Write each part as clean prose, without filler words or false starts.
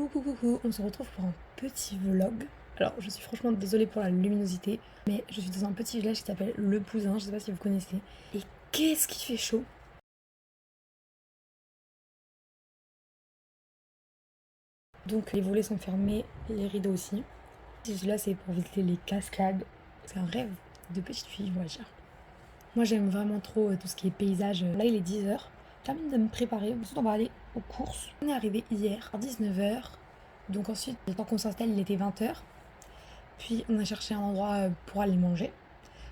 Coucou, on se retrouve pour un petit vlog. Alors je suis franchement désolée pour la luminosité, mais je suis dans un petit village qui s'appelle Le Pouzin, je sais pas si vous connaissez. Et qu'est-ce qui fait chaud! Donc les volets sont fermés, les rideaux aussi. Si je suis là c'est pour visiter les cascades. C'est un rêve de petite fille, on va dire. Moi j'aime vraiment trop tout ce qui est paysage. Là il est 10h, je termine de me préparer, ensuite on va aller aux courses. On est arrivé hier à 19h, donc ensuite le temps qu'on s'installe il était 20h. Puis on a cherché un endroit pour aller manger.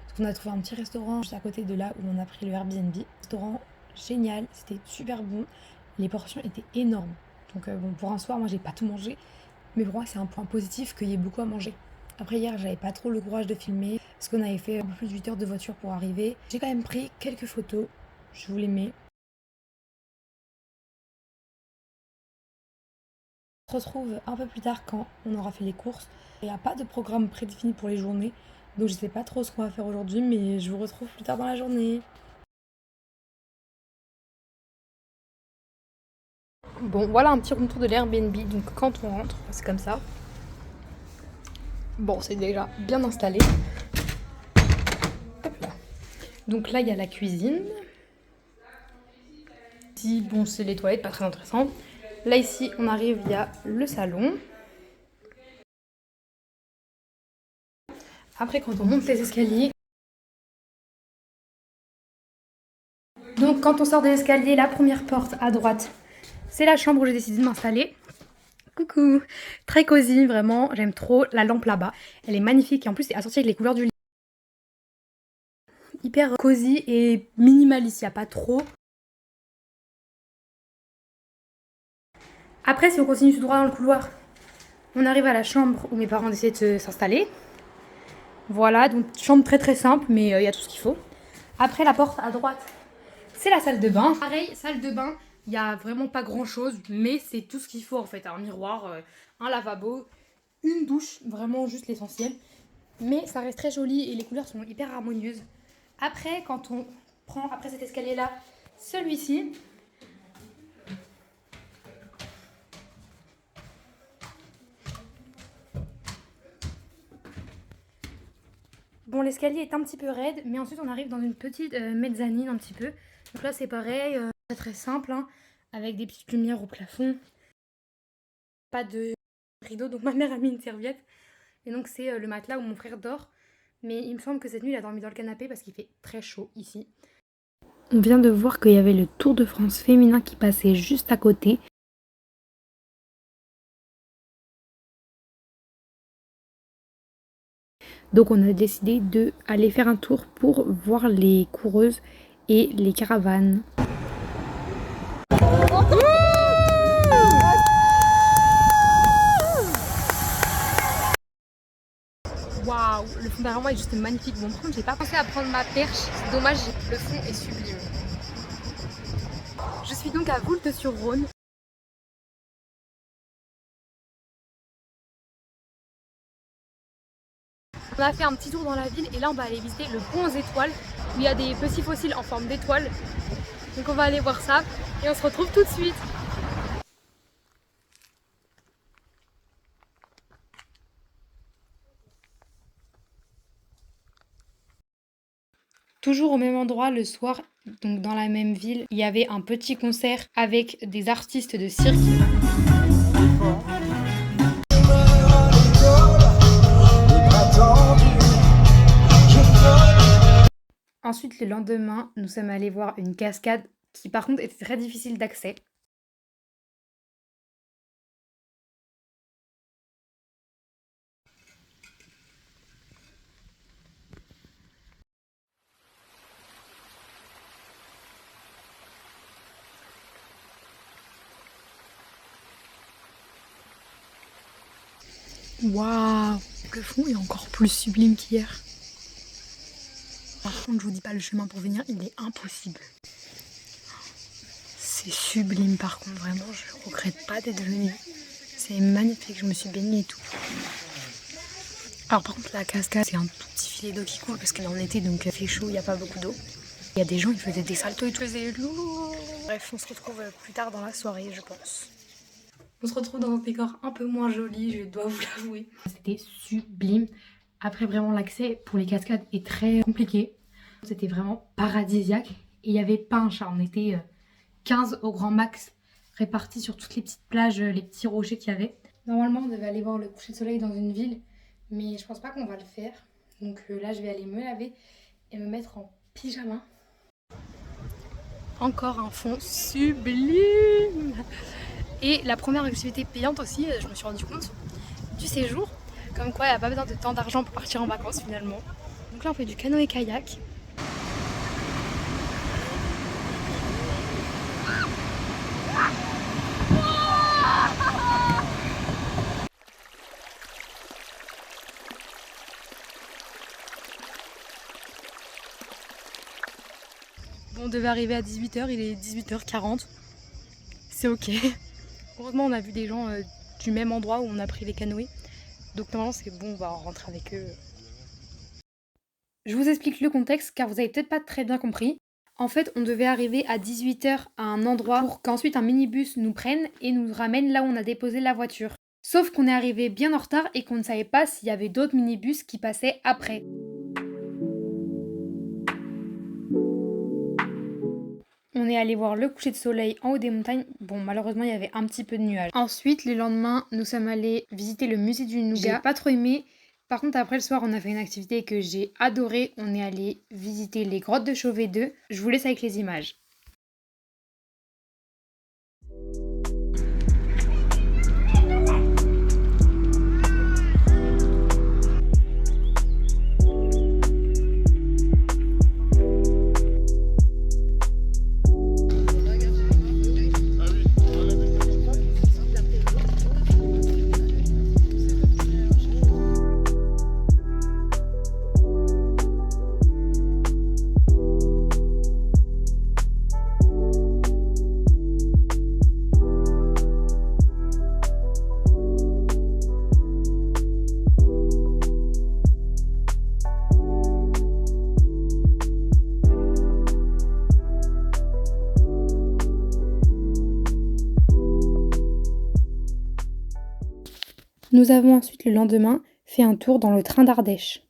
Parce qu'on a trouvé un petit restaurant juste à côté de là où on a pris le Airbnb. Restaurant génial, c'était super bon. Les portions étaient énormes. Donc bon, pour un soir, moi j'ai pas tout mangé. Mais pour moi c'est un point positif qu'il y ait beaucoup à manger. Après hier, j'avais pas trop le courage de filmer. Parce qu'on avait fait un peu plus de 8 heures de voiture pour arriver. J'ai quand même pris quelques photos. Je vous les mets. On se retrouve un peu plus tard quand on aura fait les courses. Il n'y a pas de programme prédéfini pour les journées. Donc je sais pas trop ce qu'on va faire aujourd'hui, mais je vous retrouve plus tard dans la journée. Bon, voilà un petit retour de l'Airbnb. Donc quand on rentre, c'est comme ça. Bon, c'est déjà bien installé. Hop là. Donc là, il y a la cuisine. Ici, bon, c'est les toilettes, pas très intéressant. Là, ici, on arrive, il y a le salon. Après, quand on monte les escaliers, donc quand on sort des escaliers, la première porte à droite, c'est la chambre où j'ai décidé de m'installer. Coucou, très cosy, vraiment, j'aime trop la lampe là-bas. Elle est magnifique et en plus c'est assorti avec les couleurs du lit. Hyper cosy et minimaliste, il n'y a pas trop. Après, si on continue tout droit dans le couloir, on arrive à la chambre où mes parents décident de s'installer. Voilà, donc chambre très très simple, mais il y a tout ce qu'il faut. Après, la porte à droite, c'est la salle de bain. Pareil, salle de bain, il n'y a vraiment pas grand chose, mais c'est tout ce qu'il faut en fait. Un miroir, un lavabo, une douche, vraiment juste l'essentiel. Mais ça reste très joli et les couleurs sont hyper harmonieuses. Après, quand on prend, après cet escalier-là, celui-ci. Bon, l'escalier est un petit peu raide, mais ensuite on arrive dans une petite mezzanine un petit peu. Donc là, c'est pareil, très très simple, hein, avec des petites lumières au plafond. Pas de rideau, donc ma mère a mis une serviette. Et donc c'est le matelas où mon frère dort. Mais il me semble que cette nuit, il a dormi dans le canapé parce qu'il fait très chaud ici. On vient de voir qu'il y avait le Tour de France féminin qui passait juste à côté. Donc on a décidé d'aller faire un tour pour voir les coureuses et les caravanes. Waouh, le fond derrière moi est juste magnifique. Bon, par contre, j'ai pas pensé à prendre ma perche. C'est dommage, le fond est sublime. Je suis donc à Voulte-sur-Rhône. On a fait un petit tour dans la ville et là on va aller visiter le pont aux étoiles où il y a des petits fossiles en forme d'étoiles. Donc on va aller voir ça et on se retrouve tout de suite. Toujours au même endroit le soir, donc dans la même ville, il y avait un petit concert avec des artistes de cirque. Ensuite, le lendemain, nous sommes allés voir une cascade qui par contre était très difficile d'accès. Waouh, le fond est encore plus sublime qu'hier. Par contre, je vous dis pas, le chemin pour venir, il est impossible. C'est sublime par contre, vraiment, je regrette pas d'être venue. C'est magnifique, je me suis baignée et tout. Alors par contre, la cascade, c'est un tout petit filet d'eau qui coule parce qu'elle est en été, donc il fait chaud, il n'y a pas beaucoup d'eau. Il y a des gens, ils faisaient des saltos et tout. Bref, on se retrouve plus tard dans la soirée, je pense. On se retrouve dans un décor un peu moins joli, je dois vous l'avouer. C'était sublime. Après, vraiment, l'accès pour les cascades est très compliqué. C'était vraiment paradisiaque. Et il n'y avait pas un chat. On était 15 au grand max, répartis sur toutes les petites plages, les petits rochers qu'il y avait. Normalement, on devait aller voir le coucher de soleil dans une ville, mais je pense pas qu'on va le faire. Donc là, je vais aller me laver et me mettre en pyjama. Encore un fond sublime. Et la première activité payante aussi, je me suis rendu compte du séjour, comme quoi il n'y a pas besoin de tant d'argent pour partir en vacances finalement. Donc là, on fait du canoë-kayak. Bon, on devait arriver à 18h, il est 18h40. C'est ok. Heureusement, on a vu des gens du même endroit où on a pris les canoës. Donc normalement, c'est bon, on va rentrer avec eux. Je vous explique le contexte car vous avez peut-être pas très bien compris. En fait, on devait arriver à 18h à un endroit pour qu'ensuite un minibus nous prenne et nous ramène là où on a déposé la voiture. Sauf qu'on est arrivé bien en retard et qu'on ne savait pas s'il y avait d'autres minibus qui passaient après. On est allé voir le coucher de soleil en haut des montagnes. Bon, malheureusement, il y avait un petit peu de nuages. Ensuite, le lendemain, nous sommes allés visiter le musée du Nougat. J'ai pas trop aimé. Par contre, après le soir, on a fait une activité que j'ai adorée. On est allé visiter les grottes de Chauvet 2. Je vous laisse avec les images. Nous avons ensuite le lendemain fait un tour dans le train d'Ardèche.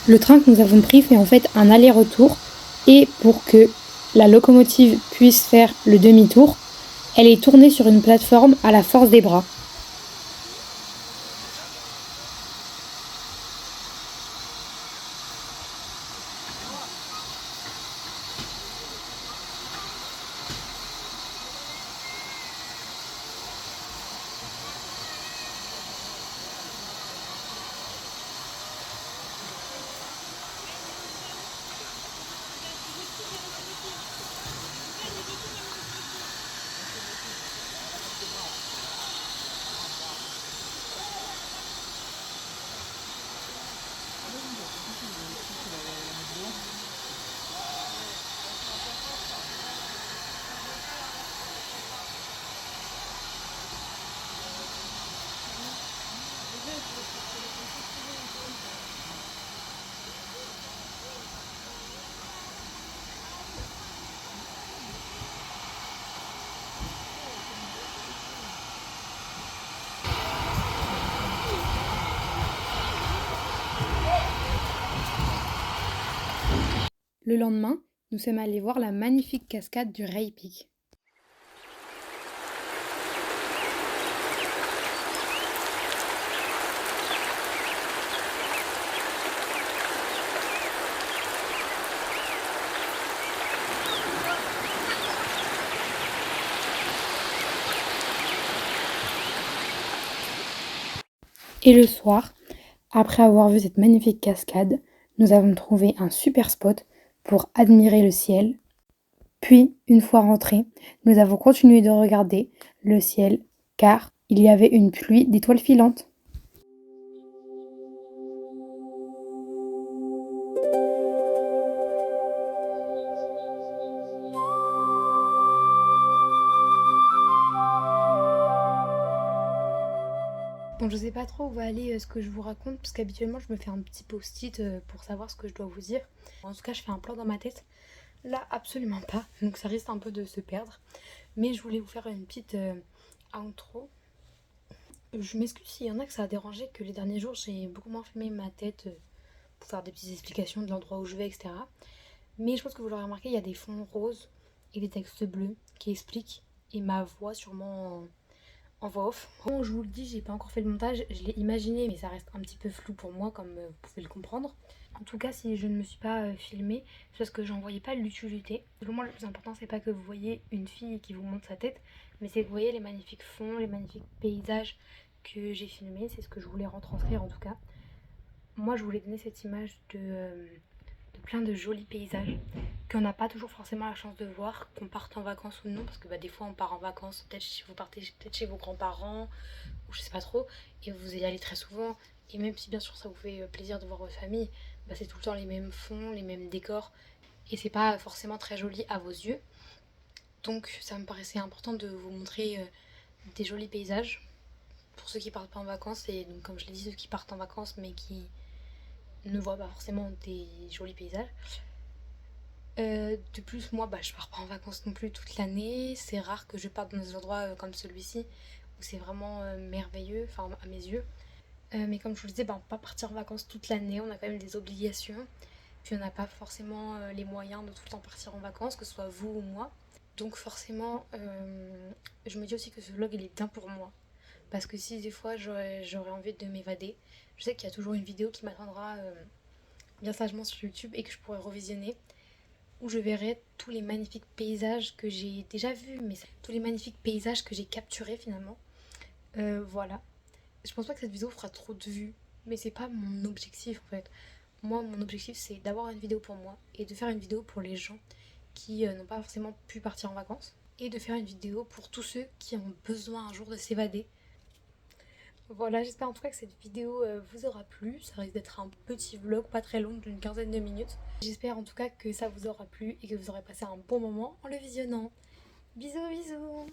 Le train que nous avons pris fait en fait un aller-retour et pour que la locomotive puisse faire le demi-tour, elle est tournée sur une plateforme à la force des bras. Le lendemain, nous sommes allés voir la magnifique cascade du Ray Peak. Et le soir, après avoir vu cette magnifique cascade, nous avons trouvé un super spot pour admirer le ciel. Puis, une fois rentrés, nous avons continué de regarder le ciel car il y avait une pluie d'étoiles filantes. Bon, je sais pas trop où va aller ce que je vous raconte, parce qu'habituellement je me fais un petit post-it pour savoir ce que je dois vous dire. En tout cas, je fais un plan dans ma tête. Là, absolument pas, donc ça risque un peu de se perdre. Mais je voulais vous faire une petite outro. Je m'excuse s'il y en a que ça a dérangé, que les derniers jours j'ai beaucoup moins filmé ma tête pour faire des petites explications de l'endroit où je vais, etc. Mais je pense que vous l'aurez remarqué, il y a des fonds roses et des textes bleus qui expliquent, et ma voix sûrement en voix off. Bon, je vous le dis, j'ai pas encore fait le montage, je l'ai imaginé, mais ça reste un petit peu flou pour moi, comme vous pouvez le comprendre. En tout cas, si je ne me suis pas filmée, c'est parce que j'en voyais pas l'utilité. Pour moi, le plus important, c'est pas que vous voyez une fille qui vous montre sa tête, mais c'est que vous voyez les magnifiques fonds, les magnifiques paysages que j'ai filmés. C'est ce que je voulais retranscrire en tout cas. Moi, je voulais donner cette image de plein de jolis paysages qu'on n'a pas toujours forcément la chance de voir, qu'on parte en vacances ou non, parce que des fois on part en vacances, peut-être vous partez peut-être chez vos grands-parents, ou je sais pas trop, et vous y allez très souvent, et même si bien sûr ça vous fait plaisir de voir votre famille, c'est tout le temps les mêmes fonds, les mêmes décors, et c'est pas forcément très joli à vos yeux. Donc ça me paraissait important de vous montrer des jolis paysages, pour ceux qui partent pas en vacances, et donc comme je l'ai dit, ceux qui partent en vacances mais qui ne voient pas forcément des jolis paysages. De plus, moi, je pars pas en vacances non plus toute l'année. C'est rare que je parte dans des endroits comme celui-ci où c'est vraiment merveilleux, enfin à mes yeux. Mais comme je vous le disais, on peut pas partir en vacances toute l'année. On a quand même des obligations. Puis on n'a pas forcément les moyens de tout le temps partir en vacances, que ce soit vous ou moi. Donc forcément, je me dis aussi que ce vlog il est bien pour moi. Parce que si des fois j'aurais envie de m'évader, je sais qu'il y a toujours une vidéo qui m'attendra bien sagement sur YouTube et que je pourrais revisionner, où je verrai tous les magnifiques paysages que j'ai déjà vus, mais tous les magnifiques paysages que j'ai capturés finalement. Voilà. Je pense pas que cette vidéo fera trop de vues, mais c'est pas mon objectif en fait. Moi, mon objectif c'est d'avoir une vidéo pour moi et de faire une vidéo pour les gens qui n'ont pas forcément pu partir en vacances, et de faire une vidéo pour tous ceux qui ont besoin un jour de s'évader. Voilà, j'espère en tout cas que cette vidéo vous aura plu. Ça risque d'être un petit vlog pas très long, d'une quinzaine de minutes. J'espère en tout cas que ça vous aura plu et que vous aurez passé un bon moment en le visionnant. Bisous bisous.